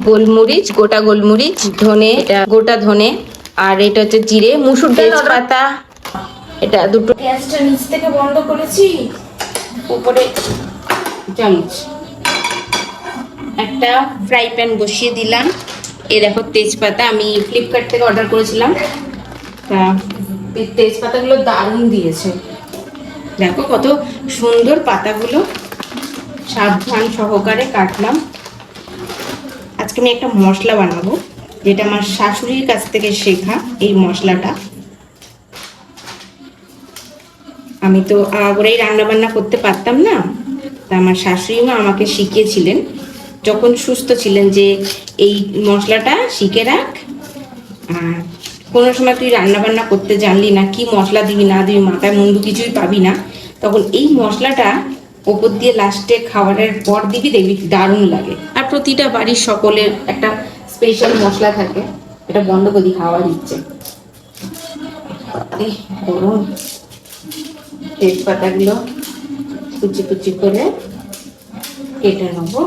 গোলমরিচ, গোটা গোলমরিচ, ধনে, এটা গোটা ধনে, আর এটা হচ্ছে জিরে, মুসুর ডাল, তেজপাতা। এটা দুটো। গ্যাসটা নিচ থেকে বন্ধ করেছি, উপরে চামচ। একটা ফ্রাই প্যান বসিয়ে দিলাম। এই দেখো তেজপাতা, আমি ফ্লিপকার্ট থেকে অর্ডার করেছিলাম। তেজপাতাগুলো দারুণ দিয়েছে, দেখো কত সুন্দর পাতাগুলো, সাবধান সহকারে কাটলাম। আজকে আমি একটা মশলা বানাবো, যেটা আমার শাশুড়ির কাছ থেকে শেখা। এই মশলাটা আমি তো আগেই রান্না বান্না করতে পারতাম না, তা আমার শাশুড়ি মা আমাকে শিখিয়েছিলেন যখন সুস্থ ছিলেন, যে এই মশলাটা শিখে রাখ। আর কোনো সময় তুই রান্না বান্না করতে জানলি না, কি মশলা দিবি না দিবি, মাথায় মুন্ডু কিছুই পাবি না, তখন এই মশলাটা ওপর দিয়ে লাস্টে খাবারের পর দিবি, দেখবি দারুণ লাগে। আর প্রতিটা বাড়ির সকলের একটা স্পেশাল মশলা থাকে, এটা বন্ধ করে দিই, খাওয়া দিচ্ছে। গরম তেজপাতাগুলো কুচি কুচি করে কেটে নেবো।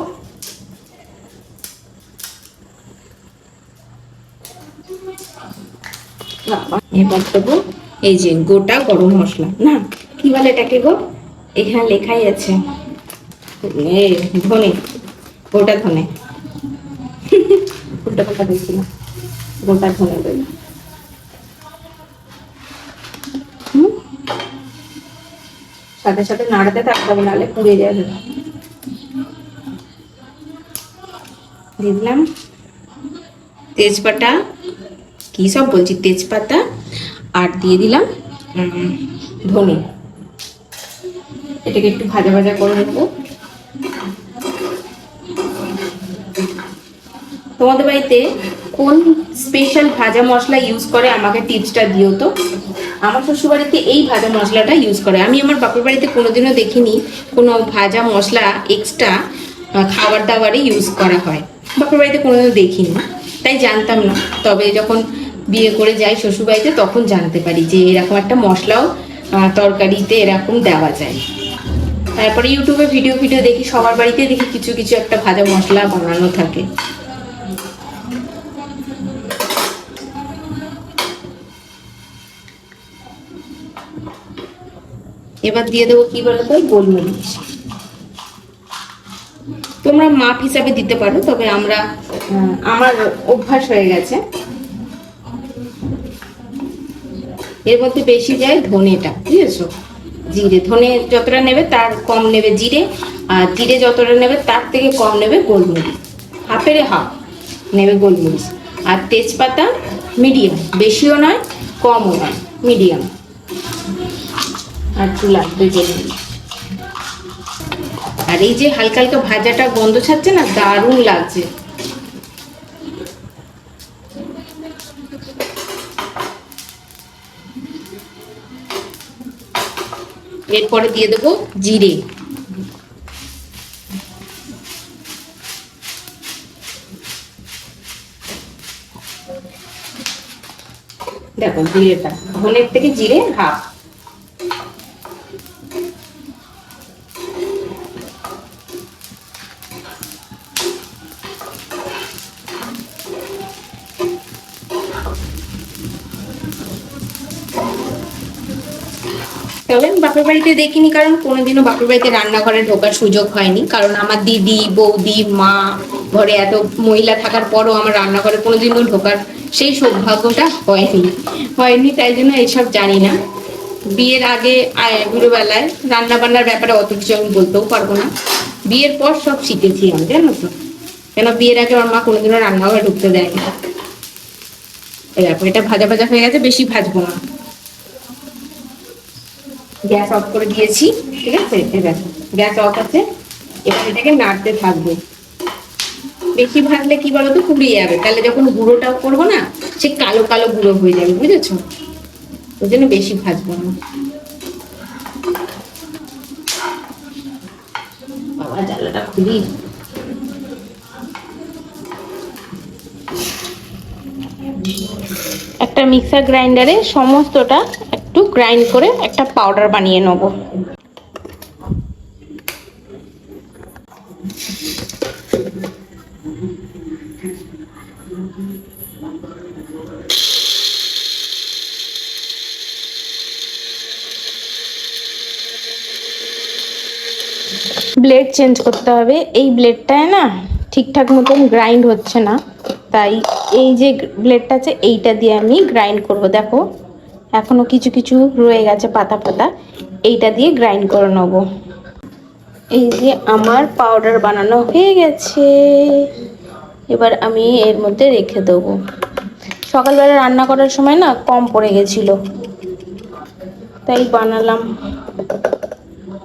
এবার দেবো এই যে গোটা গরম মশলা, না কি বলে এটাকে গো, এখানে লেখাই আছে ধনে, গোটা ধনে। উল্টা পাল্টা দিচ্ছিলাম, গোটা ধনে দেব। সাথে সাথে নাড়াতে থাকতে হবে, নাহলে পুড়ে যাবে। দিলাম তেজপাতা, কি সব বলছি, তেজপাতা, আর দিয়ে দিলাম ধনে। এটাকে একটু ভাজা ভাজা করে নেবো। তোমাদের বাড়িতে কোন স্পেশাল ভাজা মশলা ইউজ করে আমাকে টিপসটা দিও তো। আমার শ্বশুর বাড়িতে এই ভাজা মশলাটা ইউজ করে, আমি আমার বাপের বাড়িতে কোনোদিনও দেখিনি কোনো ভাজা মশলা এক্সট্রা খাবার দাবারে ইউজ করা হয়, বাপের বাড়িতে কোনোদিনও দেখিনি, তাই জানতাম না। তবে যখন বিয়ে করে যাই শ্বশুর বাড়িতে, তখন জানতে পারি যে এরকম একটা মশলাও তরকারিতে এরকম দেওয়া যায়। তারপরে ইউটিউবে ভিডিও দেখি, সবার বাড়িতে দেখি কিছু কিছু একটা ভাজা মশলা বানানো থাকে। এবার দিয়ে দেবো কি বলতো, গোলমরিচ। তোমরা মাপ হিসাবে দিতে পারো, তবে আমার অভ্যাস হয়ে গেছে। এর মধ্যে বেশি যায় ধনেটা, বুঝেছো, জিরে। ধনে যতটা নেবে তার কম নেবে জিরে, আর জিরে যতটা নেবে তার থেকে কম নেবে গোলমরিচ, হাফের হাফ নেবে গোলমরিচ। আর তেজপাতা মিডিয়াম, বেশিও নয় কমও নয়, মিডিয়াম। আর চুলা দুটো। আর এই যে হালকা হালকা ভাজাটা গন্ধ ছাড়ছে না, দারুণ লাগছে। এরপরে দিয়ে দেবো জিরে, দেখো জিরেটা, ধনের থেকে জিরে হাফ। তবে বাপের বাড়িতে দেখিনি, কারণ কোনোদিনও বাপের বাড়িতে রান্নাঘরে ঢোকার সুযোগ হয়নি, কারণ আমার দিদি, বৌদি, মা, ঘরে এত মহিলা থাকার পরও আমার রান্নাঘরে কোনোদিনও ঢোকার সেই সৌভাগ্যটা হয়নি, তাই জন্য এইসব জানি না। বিয়ের আগে বুড়োবেলায় রান্না বান্নার ব্যাপারে অত কিছু আমি বলতেও পারবো না, বিয়ের পর সব শিখেছি আমি, জানো তো। কেন বিয়ের আগে আমার মা কোনোদিনও রান্নাঘরে ঢুকতে দেয়নি। এটা ভাজা ভাজা হয়ে গেছে, বেশি ভাজবো না। গ্যাস অফ করে দিয়েছি, ঠিক আছে, গ্যাস অফ আছে। এবার এটাকে নাড়তে থাকবো। বেশি ভাজলে কি বলতো, পুড়ে যাবে, তাহলে যখন গুঁড়োটাও করবো না, সে কালো কালো গুঁড়ো হয়ে যাবে, বুঝেছো, ওই জন্য বেশি ভাজবো না। বাবা জ্বালাটা খুবই। একটা মিক্সার গ্রাইন্ডারে সমস্তটা একটু গ্রাইন্ড করে একটা পাউডার বানিয়ে নেব। ব্লেড চেঞ্জ করতে হবে। এই ব্লেডটায় না ঠিকঠাক মতন গ্রাইন্ড হচ্ছে না, তাই এই যে ব্লেডটা আছে এইটা দিয়ে আমি গ্রাইন্ড করব। দেখো এখনো কিছু কিছু রয়ে গেছে পাতা পাতা, এইটা দিয়ে গ্রাইন্ড করে নেব। এই যে আমার পাউডার বানানো হয়ে গেছে, এবার আমি এর মধ্যে রেখে দেবো। সকালবেলা রান্না করার সময় না কম পড়ে গেছিল, তাই বানালাম।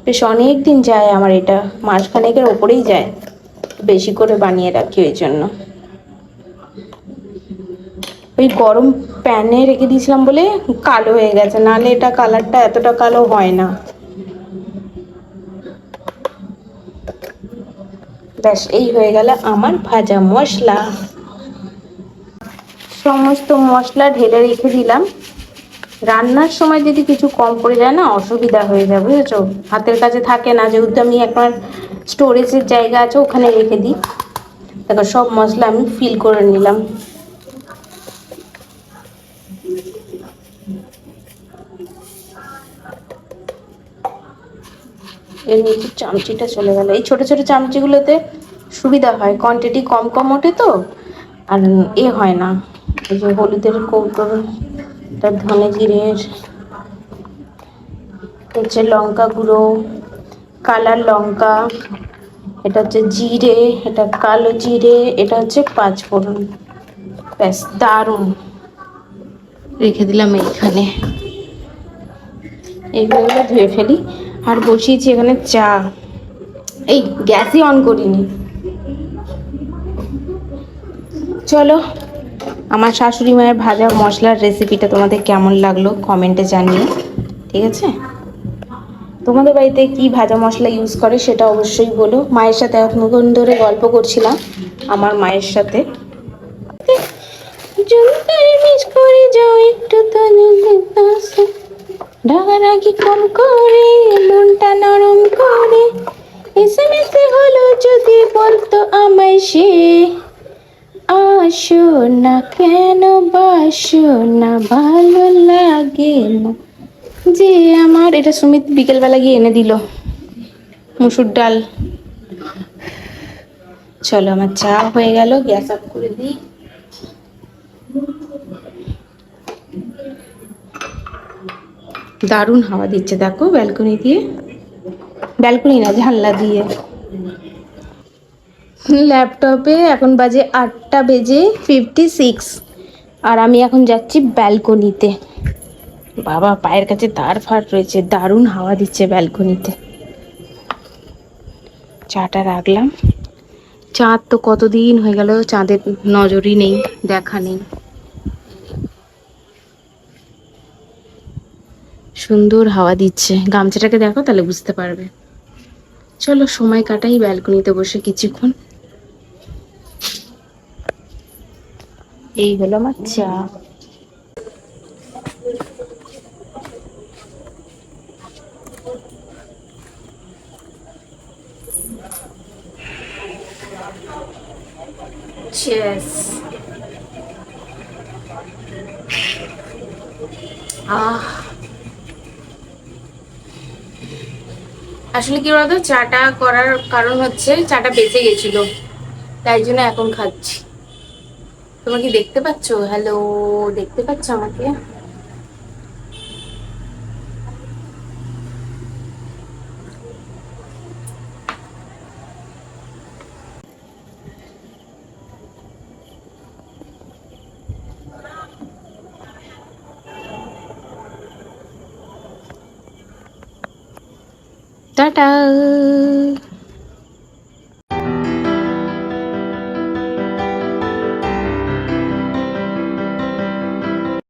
বেশ অনেক দিন যায় আমার, এটা মাসখানেকের ওপরেই যায়, বেশি করে বানিয়ে রাখি ওই জন্য। ওই গরম প্যানে রেখে দিয়েছিলাম বলে কালো হয়ে গেছে, নাহলে এটা কালারটা এতটা কালো হয় না। ব্যাস এই হয়ে গেল আমার ভাজা মশলা। সমস্ত মশলা ঢেলে রেখে দিলাম। রান্নার সময় যদি কিছু কম পড়ে যায় না অসুবিধা হয়ে যায়, বুঝেছো? হাতের কাছে থাকে না, যেহেতু আমি একবার স্টোরেজের জায়গা আছে ওখানে রেখে দিই। দেখো সব মশলা আমি ফিল করে নিলাম। এর নিচে চামচিটা চলে গেল। এই ছোট ছোট চামচিগুলোতে সুবিধা হয়, কোয়ান্টিটি কম কম ওঠে তো, আর এ হয় না। এই যে হলুদের কৌটোর, তার ধনে জিরের, হচ্ছে লঙ্কা গুঁড়ো, কালার লঙ্কা, এটা হচ্ছে জিরে, এটা কালো জিরে, এটা হচ্ছে পাঁচফোড়ন। ব্যাস দারুণ। রেখে দিলাম এইখানে, এইগুলো ধুয়ে ফেলি। আর বসিয়েছি এখানে চা। এই গ্যাসই অন করিনি। চলো, আমার শাশুড়ি মায়ের ভাজা মশলার রেসিপিটা তোমাদের কেমন লাগলো কমেন্টে জানিও, ঠিক আছে? তোমাদের বাড়িতে কি ভাজা মশলা ইউজ করে সেটা অবশ্যই বলো। মায়ের সাথে এতক্ষণ ধরে গল্প করছিলাম আমার মায়ের সাথে। মিস করে যাও একটু রাগারাগি কম করে, মনটা নরম করে, এসএমএস হলো যদি বলতো আমায় সে, আসো না কেন বাসো না ভালো লাগে না যে আমার। এটা সুমিত বিকেলবেলা গিয়ে এনে দিল, মুসুর ডাল। চলো আমার চা হয়ে গেল, গ্যাস অফ করে দিই। দারুণ হাওয়া দিচ্ছে দেখো ব্যালকনি দিয়ে, ব্যালকনি না জানলা দিয়ে। ল্যাপটপে এখন বাজে 8:56, আর আমি এখন যাচ্ছি ব্যালকনিতে। বাবা পায়ের কাছে তার ফার রয়েছে, দারুণ হাওয়া দিচ্ছে ব্যালকনিতে। চাটা রাখলাম। চাঁদ তো কতদিন হয়ে গেল চাঁদের নজরই নেই, দেখা নেই। সুন্দর হাওয়া দিচ্ছে, গামছাটাকে দেখো তাহলে বুঝতে পারবে। চলো সময় কাটাই ব্যালকনিতে বসে কিছুক্ষণ। এই হলো আমার চা। Cheers. আসলে কি বলতো, চাটা করার কারণ হচ্ছে চাটা বেঁচে গেছিল, তাই জন্য এখন খাচ্ছি। তোমরা কি দেখতে পাচ্ছ? হ্যালো, দেখতে পাচ্ছ আমাকে? টাটা।